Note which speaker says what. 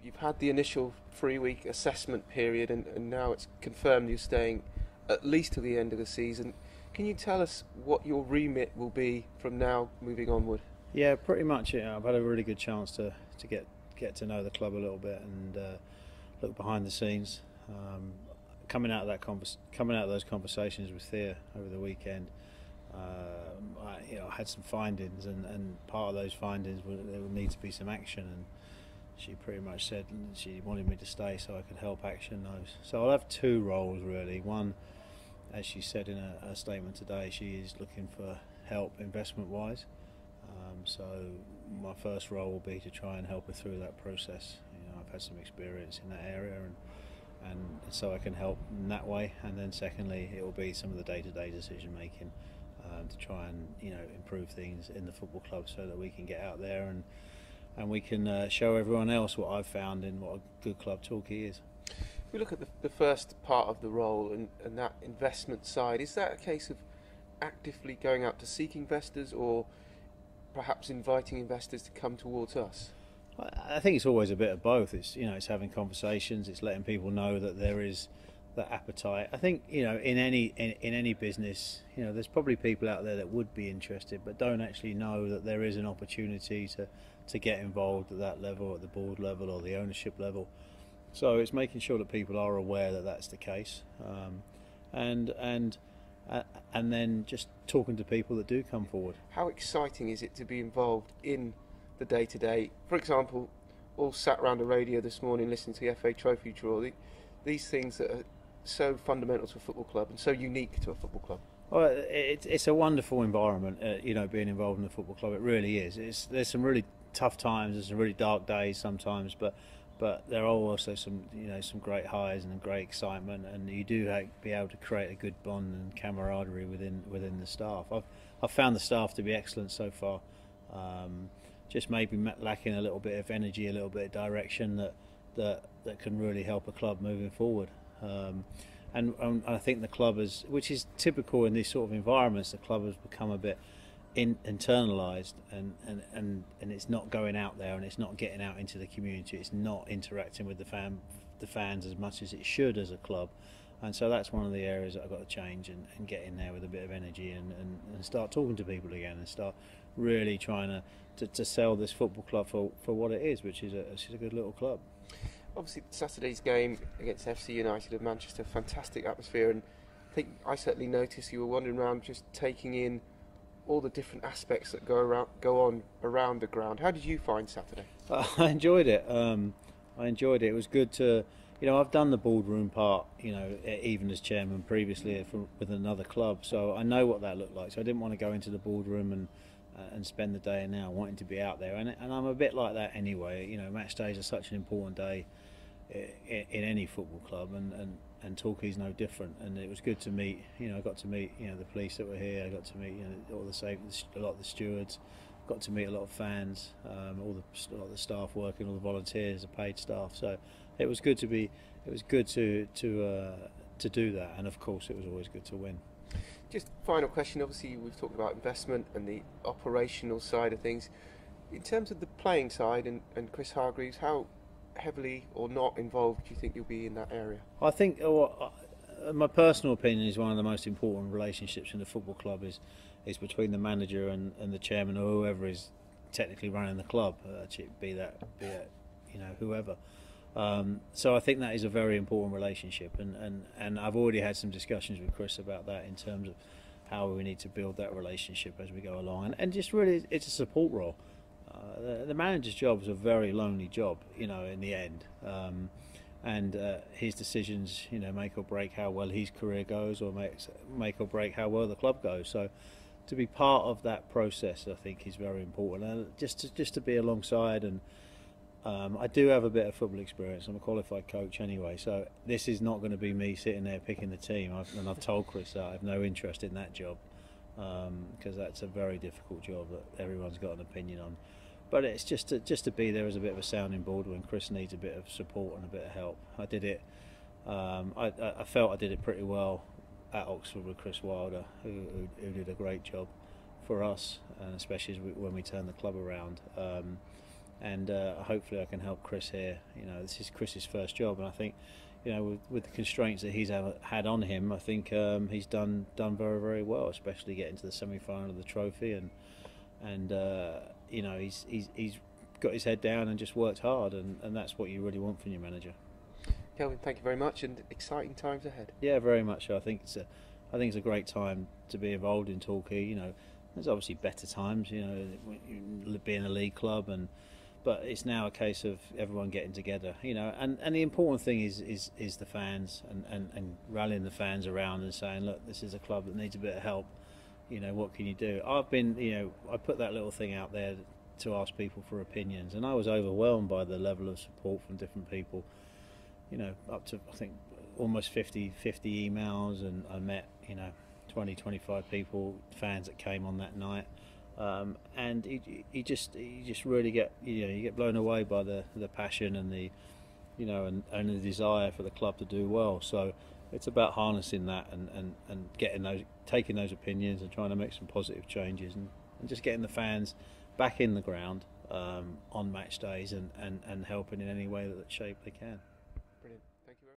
Speaker 1: you've had the initial 3-week assessment period, and now it's confirmed you're staying at least to the end of the season. Can you tell us what your remit will be from now moving onward?
Speaker 2: Yeah, pretty much. Yeah, I've had a really good chance to get to know the club a little bit and look behind the scenes. Coming out of those conversations with Thea over the weekend, I had some findings, and part of those findings there would need to be some action, and she pretty much said she wanted me to stay so I could help action those. So I'll have two roles really. One, as she said in a statement today, she is looking for help investment wise. So my first role will be to try and help her through that process. I've had some experience in that area, and so I can help in that way. And then secondly, it will be some of the day-to-day decision making to try and improve things in the football club so that we can get out there and we can show everyone else what I've found in what a good club Torquay is.
Speaker 1: If we look at the first part of the role and that investment side, is that a case of actively going out to seek investors, or perhaps inviting investors to come towards us?
Speaker 2: I think it's always a bit of both. It's having conversations, it's letting people know that there is that appetite. I think in any business, there's probably people out there that would be interested but don't actually know that there is an opportunity to get involved at that level, at the board level or the ownership level. So it's making sure that people are aware that that's the case, and then just talking to people that do come forward.
Speaker 1: How exciting is it to be involved in the day-to-day? For example, all sat around a radio this morning listening to the FA Trophy draw. These things that are so fundamental to a football club and so unique to a football club.
Speaker 2: Well, it's a wonderful environment, being involved in a football club. It really is. There's some really tough times, there's some really dark days sometimes, but there are also some great highs and great excitement, and you do be able to create a good bond and camaraderie within the staff. I've found the staff to be excellent so far. Just maybe lacking a little bit of energy, a little bit of direction that can really help a club moving forward. And I think the club which is typical in these sort of environments, the club has become a bit internalised, and it's not going out there, and it's not getting out into the community. It's not interacting with the fans as much as it should as a club, and so that's one of the areas that I've got to change and get in there with a bit of energy and start talking to people again and start really trying to sell this football club for what it is, which is a good little club.
Speaker 1: Obviously, Saturday's game against FC United of Manchester, fantastic atmosphere, and I think I certainly noticed you were wandering around just taking in all the different aspects that go on around the ground. How did you find Saturday?
Speaker 2: I enjoyed it. It was good to, I've done the boardroom part, even as chairman previously with another club, so I know what that looked like. So I didn't want to go into the boardroom and spend the day now wanting to be out there, and I'm a bit like that anyway. Match days are such an important day in any football club, and Torquay's no different. And it was good to meet. I got to meet the police that were here. I got to meet a lot of the stewards. Got to meet a lot of fans, a lot of the staff working, all the volunteers, the paid staff. So it was good to be. It was good to do that, and of course it was always good to win.
Speaker 1: Just final question. Obviously, we've talked about investment and the operational side of things. In terms of the playing side and Chris Hargreaves, how heavily or not involved do you think you'll be in that area?
Speaker 2: I think my personal opinion is one of the most important relationships in the football club is between the manager and the chairman, or whoever is technically running the club, be that whoever. So I think that is a very important relationship, and I've already had some discussions with Chris about that in terms of how we need to build that relationship as we go along, and just really it's a support role. The manager's job is a very lonely job, in the end, and his decisions, make or break how well his career goes, or make or break how well the club goes. So to be part of that process, I think, is very important, and just to be alongside. And I do have a bit of football experience. I'm a qualified coach anyway, so this is not going to be me sitting there picking the team. I've told Chris that I have no interest in that job, because that's a very difficult job that everyone's got an opinion on. But it's just to be there as a bit of a sounding board when Chris needs a bit of support and a bit of help. I did it. I felt I did it pretty well at Oxford with Chris Wilder, who did a great job for us, and especially when we turned the club around. and hopefully I can help Chris here. You know, this is Chris's first job, and I think, you know, with the constraints that he's had on him, I think he's done very, very well, especially getting to the semi-final of the trophy, and you know, he's got his head down and just worked hard, and that's what you really want from your manager.
Speaker 1: Kelvin, thank you very much, and exciting times ahead.
Speaker 2: Yeah, very much. I think it's a great time to be involved in Torquay. You know, there's obviously better times, you know, being a league club, but it's now a case of everyone getting together, you know, and the important thing is the fans, and rallying the fans around and saying, look, this is a club that needs a bit of help. You know, what can you do? I put that little thing out there to ask people for opinions, and I was overwhelmed by the level of support from different people. You know, up to, I think, almost 50 emails, and I met, you know, 20-25 people, fans that came on that night, and you just really get, you know, you get blown away by the passion and the, you know, and the desire for the club to do well. So it's about harnessing that and taking those opinions and trying to make some positive changes, and just getting the fans back in the ground on match days, and helping in any way that shape they can.